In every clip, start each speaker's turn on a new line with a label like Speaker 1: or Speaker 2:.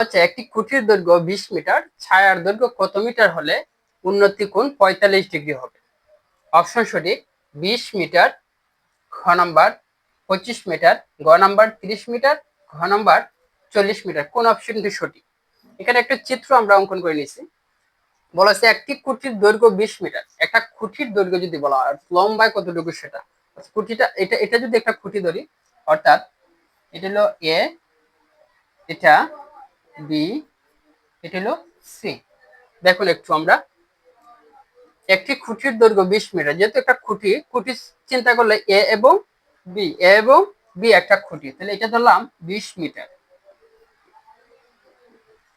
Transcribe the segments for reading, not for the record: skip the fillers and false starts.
Speaker 1: হচ্ছে একটি খুঁটির দৈর্ঘ্য 20 মিটার, ছায়ার দৈর্ঘ্য কত মিটার হলে উন্নতি কোণ 45 ডিগ্রি হবে? অপশন সঠিক 20 মিটার, খ নাম্বার 25 মিটার, গ নাম্বার 30 মিটার, ঘ নাম্বার 40 মিটার। কোন অপশনটি সঠিক? এখানে একটা চিত্র আমরা অঙ্কন করে নিয়েছি। বলা আছে একটি খুঁটির দৈর্ঘ্য 20 মিটার। একটা খুঁটির দৈর্ঘ্য যদি বলা হয় লম্বায় কতটুকু সেটা, খুঁটিটা এটা যদি একটা খুঁটি ধরি, অর্থাৎ এটা হলো এ, এটা বি, এটা হলো সি। দেখুন একটু আমরা একটি খুঁটির দৈর্ঘ্য 20 মিটার, যেহেতু একটা খুঁটি চিন্তা করলে এ এবং বি একটা খুঁটি, তাহলে এটা ধরলাম 20 মিটার।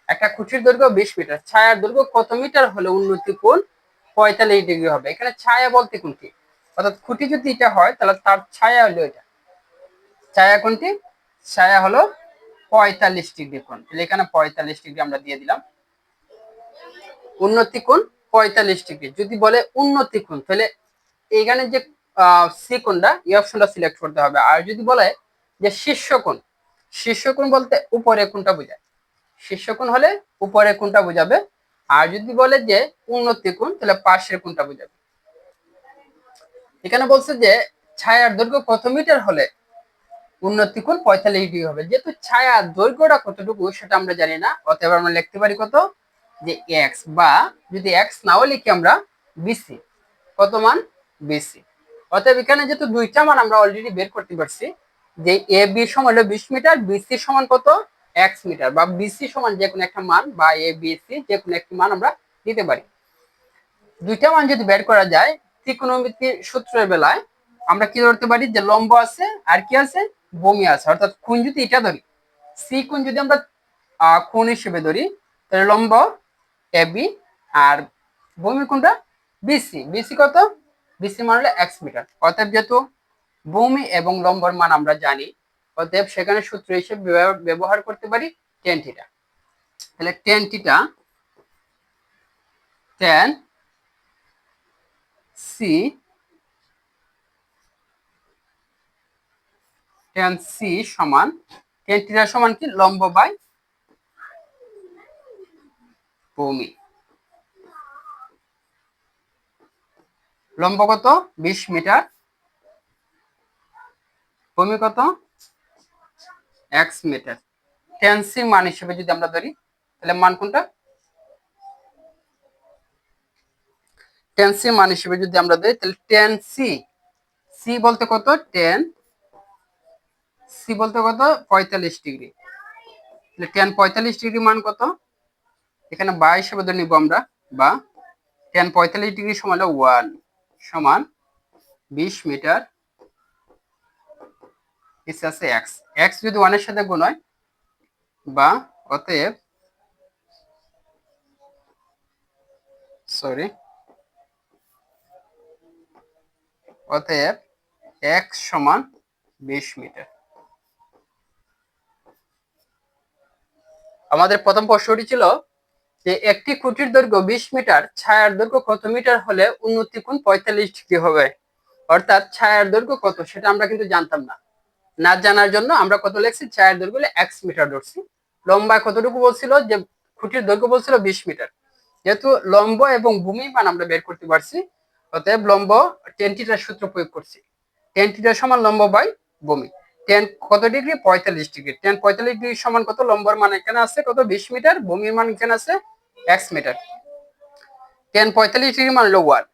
Speaker 1: একটা খুঁটির দৈর্ঘ্য 20 মিটার, ছায়ার দৈর্ঘ্য কত মিটার হলে উন্নতি কোণ 45 ডিগ্রি হবে? এখানে ছায়া বলতে কোনটি, অর্থাৎ খুঁটি যদি এটা হয় তাহলে তার ছায়া হলো এটা। ছায়া কোনটি? ছায়া হলো 45 ডিগ্রি কোণ। তাহলে এখানে 45 ডিগ্রি আমরা দিয়ে দিলাম। উন্নতি কোণ 45 ডিগ্রি। যদি বলে উন্নতি কোণ, তাহলে এখানে যে সি কোণটা, এই অপশনটা সিলেক্ট করতে হবে। আর যদি বলে যে শীর্ষ কোণ, শীর্ষ কোণ বলতে উপরে কোণটা বোঝায়, শীর্ষ কোণ হলে উপরে কোণটা বোঝাবে। আর যদি বলে যে উন্নতি কোণ, তাহলে পাশের কোণটা বোঝাবে। এখানে বলছে যে ছায়ার দৈর্ঘ্য কত মিটার হলে উন্নতি কোণ 45 ডিগ্রি হবে। যেহেতু ছায়ার দৈর্ঘ্যটা কতটুকু সেটা আমরা জানি না, অতএব আমরা লিখতে পারি কত, যে এক্স, বা যদি এক্স নাও লিখি আমরা বিসি। কত মান? বিসি। অতএব এখানে যেহেতু দুইটা মান আমরা অলরেডি বের করতে পারছি, যে এ বি সমান হলো 20 মিটার, বিসি সমান কত, এক্স মিটার, বা বিসি সমান যে কোনো একটা মান, বা এ বি সি যে কোনো একটি মান আমরা দিতে পারি। দুইটা মান যদি বের করা যায়, ত্রিকোণমিতির সূত্রের বেলায় আমরা কি ধরতে পারি, যে লম্ব আছে আর কি আছে, ভূমি আছে। অর্থাৎ কোণ যদি এটা ধরি, সি কোণ যদি আমরা কোণ হিসেবে ধরি, তাহলে লম্ব এ বি, আর ভূমি কোণটা বিসি। বিসি কত? বিসি মান হলো এক্স মিটার। অতএব যেহেতু ভূমি এবং লম্বর মান আমরা জানি, অতএব সেখানে সূত্র হিসেবে ব্যবহার করতে পারি টেন থিটা। তাহলে tan theta, tan C, tan C সমান, টেন থিটা সমান কি, লম্ব বাই ভূমি। লম্ব কত? 20 মিটার, ভূমি কত? X metre. টেন সি মান হিসেবে যদি আমরা ধরি, তাহলে মান কোনটা, টেন সি মান হিসেবে যদি আমরা ধরি, তাহলে টেন সি, সি বলতে কত, টেন সি বলতে কত, 45 ডিগ্রি। তাহলে টেন 45 ডিগ্রি মান কত, এখানে বা হিসেবে ধরে নিব আমরা, বা টেন 45 ডিগ্রি সমান হলো 1 সমান 20 মিটার, নিচে আছে এক্স। এক্স যদি 1 এর সাথে গুণ হয়, বা অতএব অতএব এক্স সমান 20 মিটার। আমাদের প্রথম প্রশ্নটি ছিল যে একটি খুঁটির দৈর্ঘ্য 20 মিটার, ছায়ার দৈর্ঘ্য কত মিটার হলে উন্নতি কোণ 45 ডিগ্রি হবে? অর্থাৎ ছায়ার দৈর্ঘ্য কত সেটা আমরা কিন্তু জানতাম না। না জানার জন্য আমরা কত লিখছি, ছায়ার দৈর্ঘ্য হলে এক্স মিটার ধরছি। লম্বা কতটুকু বলছিল, যে খুঁটির দৈর্ঘ্য বলছিল 20 মিটার। যেহেতু লম্ব এবং ভূমি মান আমরা বের করতে পারছি, অতএব লম্ব টেন থিটার সূত্র প্রয়োগ করছি। টেন থিটা সমান লম্ব বাই ভূমি। টেন কত ডিগ্রি, 45 ডিগ্রি। টেন 45 ডিগ্রি সমান কত, লম্বর মান এখানে আছে কত, 20 মিটার, ভূমির মান এখানে আছে এক্স মিটার। টেন 45 ডিগ্রি মান হলো 1,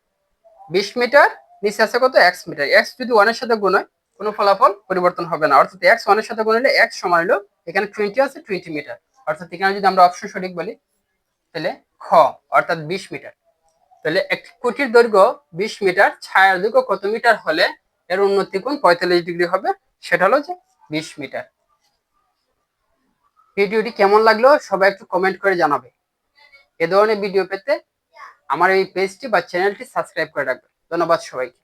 Speaker 1: 20 মিটার, নিচে আছে কত, এক্স মিটার। এক্স যদি 1 এর সাথে গুণ হয়, কোনো ফলাফল পরিবর্তন হবে না। অর্থাৎ এক্স 1 এর সাথে গুণ হলে এক্স সমান হলো, এখানে 20 আছে, 20 মিটার। অর্থাৎ এখানে যদি আমরা অপশন সঠিক বলি, তাহলে খ, অর্থাৎ 20 মিটার। তাহলে একটি খুঁটির দৈর্ঘ্য 20 মিটার, ছায়ার দৈর্ঘ্য কত মিটার হলে এর উন্নতি কোণ 45 ডিগ্রি হবে? সেটা হলো যে 20 মিটার। ভিডিওটি কেমন লাগলো সবাই একটু কমেন্ট করে জানাবে। এ ধরনের ভিডিও পেতে আমার এই পেজটি বা চ্যানেলটি সাবস্ক্রাইব করে রাখবেন। ধন্যবাদ সবাইকে।